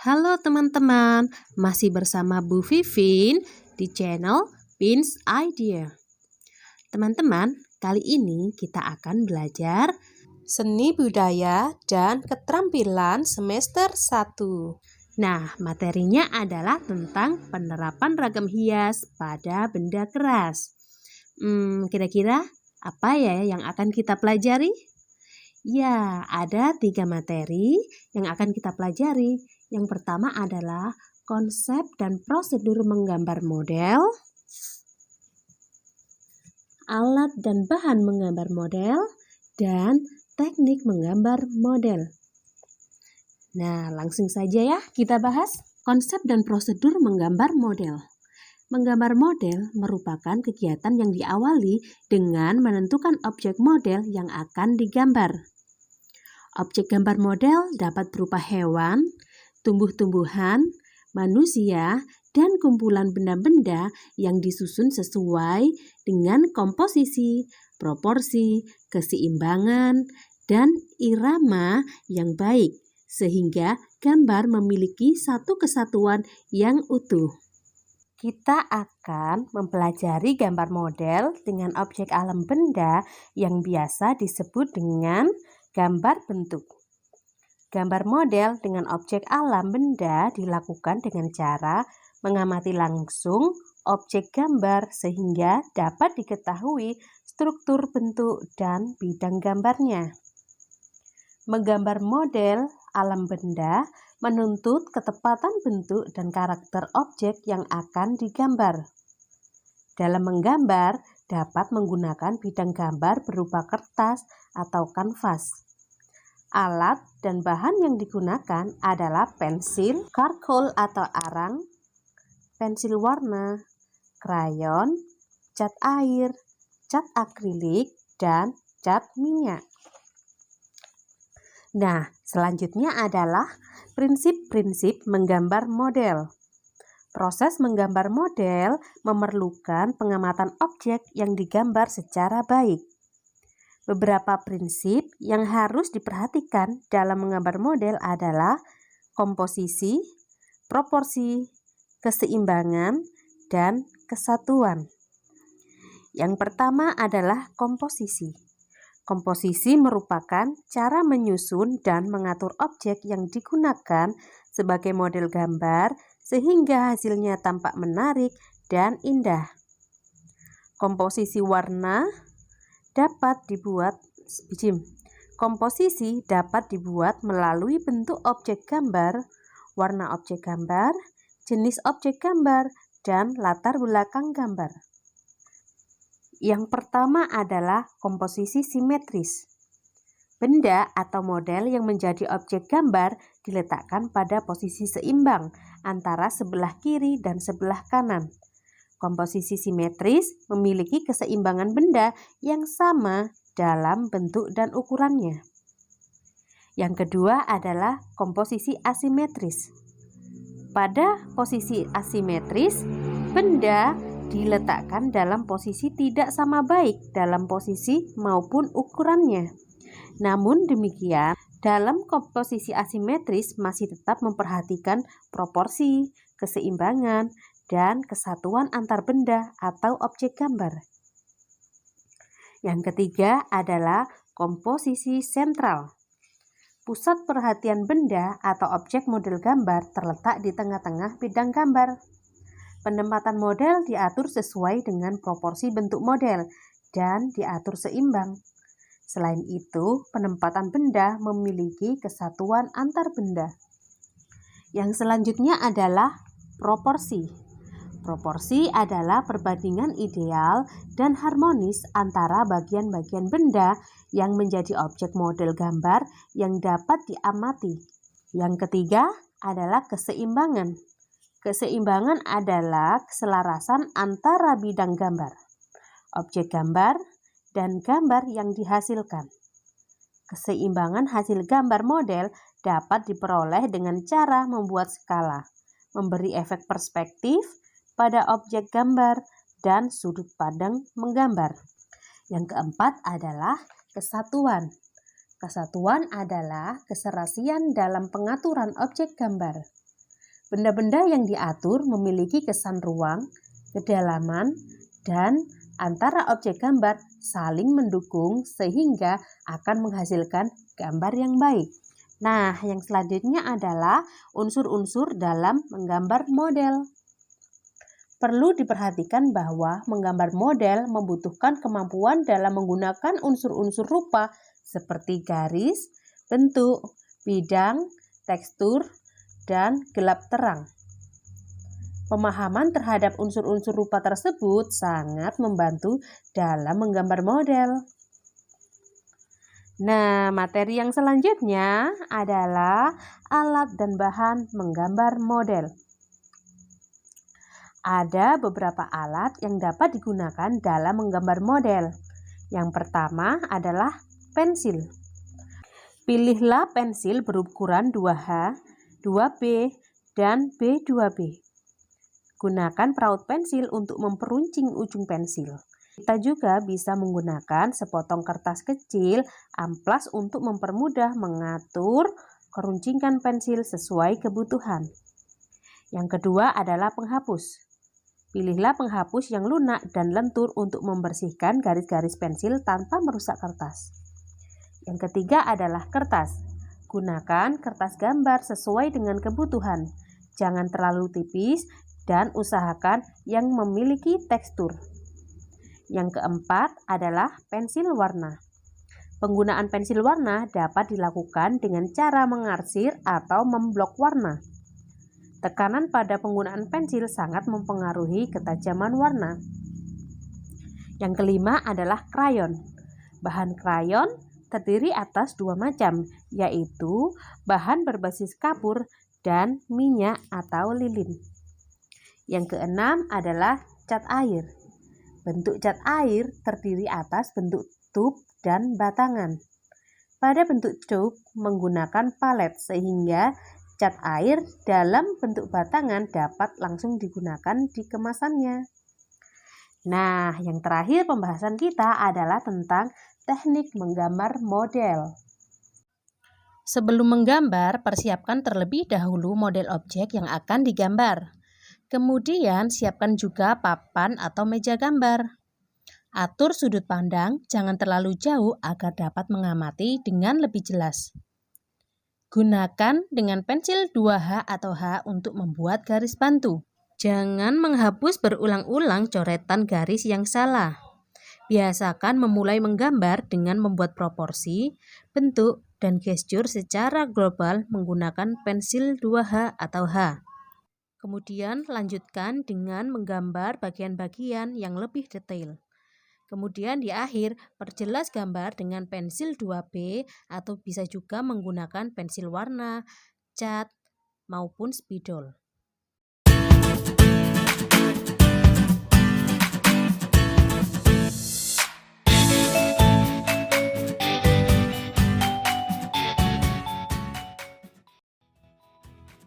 Halo teman-teman, masih bersama Bu Vivin di channel Pins Idea. Teman-teman, kali ini kita akan belajar seni budaya dan keterampilan semester 1. Nah, materinya adalah tentang penerapan ragam hias pada benda keras. Kira-kira apa ya yang akan kita pelajari? Ya, ada 3 materi yang akan kita pelajari. Yang pertama adalah konsep dan prosedur menggambar model, alat dan bahan menggambar model, dan teknik menggambar model. Nah, langsung saja ya kita bahas konsep dan prosedur menggambar model. Menggambar model merupakan kegiatan yang diawali dengan menentukan objek model yang akan digambar. Objek gambar model dapat berupa hewan, tumbuh-tumbuhan, manusia, dan kumpulan benda-benda yang disusun sesuai dengan komposisi, proporsi, keseimbangan, dan irama yang baik, sehingga gambar memiliki satu kesatuan yang utuh. Kita akan mempelajari gambar model dengan objek alam benda yang biasa disebut dengan gambar bentuk. Gambar model dengan objek alam benda dilakukan dengan cara mengamati langsung objek gambar sehingga dapat diketahui struktur bentuk dan bidang gambarnya. Menggambar model alam benda menuntut ketepatan bentuk dan karakter objek yang akan digambar. Dalam menggambar, dapat menggunakan bidang gambar berupa kertas atau kanvas. Alat dan bahan yang digunakan adalah pensil, charcoal atau arang, pensil warna, krayon, cat air, cat akrilik, dan cat minyak. Nah, selanjutnya adalah prinsip-prinsip menggambar model. Proses menggambar model memerlukan pengamatan objek yang digambar secara baik. Beberapa prinsip yang harus diperhatikan dalam menggambar model adalah komposisi, proporsi, keseimbangan, dan kesatuan. Yang pertama adalah komposisi. Komposisi merupakan cara menyusun dan mengatur objek yang digunakan sebagai model gambar sehingga hasilnya tampak menarik dan indah. Komposisi warna dapat dibuat melalui bentuk objek gambar, warna objek gambar, jenis objek gambar, dan latar belakang gambar. Yang pertama adalah komposisi simetris. Benda atau model yang menjadi objek gambar diletakkan pada posisi seimbang antara sebelah kiri dan sebelah kanan. Komposisi simetris memiliki keseimbangan benda yang sama dalam bentuk dan ukurannya. Yang kedua adalah komposisi asimetris. Pada posisi asimetris, benda diletakkan dalam posisi tidak sama baik dalam posisi maupun ukurannya. Namun demikian, dalam komposisi asimetris masih tetap memperhatikan proporsi, keseimbangan, dan kesatuan antar benda atau objek gambar. Yang ketiga adalah komposisi sentral. Pusat perhatian benda atau objek model gambar terletak di tengah-tengah bidang gambar. Penempatan model diatur sesuai dengan proporsi bentuk model dan diatur seimbang. Selain itu, penempatan benda memiliki kesatuan antar benda. Yang selanjutnya adalah proporsi. Proporsi adalah perbandingan ideal dan harmonis antara bagian-bagian benda yang menjadi objek model gambar yang dapat diamati. Yang ketiga adalah keseimbangan. Keseimbangan adalah keselarasan antara bidang gambar, objek gambar, dan gambar yang dihasilkan. Keseimbangan hasil gambar model dapat diperoleh dengan cara membuat skala, memberi efek perspektif pada objek gambar, dan sudut pandang menggambar. Yang keempat adalah kesatuan. Kesatuan adalah keserasian dalam pengaturan objek gambar. Benda-benda yang diatur memiliki kesan ruang, kedalaman, dan antara objek gambar saling mendukung sehingga akan menghasilkan gambar yang baik. Nah, yang selanjutnya adalah unsur-unsur dalam menggambar model. Perlu diperhatikan bahwa menggambar model membutuhkan kemampuan dalam menggunakan unsur-unsur rupa seperti garis, bentuk, bidang, tekstur, dan gelap terang. Pemahaman terhadap unsur-unsur rupa tersebut sangat membantu dalam menggambar model. Nah, materi yang selanjutnya adalah alat dan bahan menggambar model. Ada beberapa alat yang dapat digunakan dalam menggambar model. Yang pertama adalah pensil. Pilihlah pensil berukuran 2H, 2B, dan B2B. Gunakan peraut pensil untuk memperuncing ujung pensil. Kita juga bisa menggunakan sepotong kertas kecil, amplas untuk mempermudah mengatur keruncingan pensil sesuai kebutuhan. Yang kedua adalah penghapus. Pilihlah penghapus yang lunak dan lentur untuk membersihkan garis-garis pensil tanpa merusak kertas. Yang ketiga adalah kertas. Gunakan kertas gambar sesuai dengan kebutuhan. Jangan terlalu tipis dan usahakan yang memiliki tekstur. Yang keempat adalah pensil warna. Penggunaan pensil warna dapat dilakukan dengan cara mengarsir atau memblok warna. Tekanan pada penggunaan pensil sangat mempengaruhi ketajaman warna. Yang kelima adalah krayon. Bahan krayon terdiri atas dua macam, yaitu bahan berbasis kapur dan minyak atau lilin. Yang keenam adalah cat air. Bentuk cat air terdiri atas bentuk tub dan batangan. Pada bentuk tub menggunakan palet sehingga cat air dalam bentuk batangan dapat langsung digunakan di kemasannya. Nah, yang terakhir pembahasan kita adalah tentang teknik menggambar model. Sebelum menggambar, persiapkan terlebih dahulu model objek yang akan digambar. Kemudian, siapkan juga papan atau meja gambar. Atur sudut pandang, jangan terlalu jauh agar dapat mengamati dengan lebih jelas. Gunakan dengan pensil 2H atau H untuk membuat garis bantu. Jangan menghapus berulang-ulang coretan garis yang salah. Biasakan memulai menggambar dengan membuat proporsi, bentuk, dan gestur secara global menggunakan pensil 2H atau H. Kemudian lanjutkan dengan menggambar bagian-bagian yang lebih detail. Kemudian di akhir, perjelas gambar dengan pensil 2B atau bisa juga menggunakan pensil warna, cat, maupun spidol.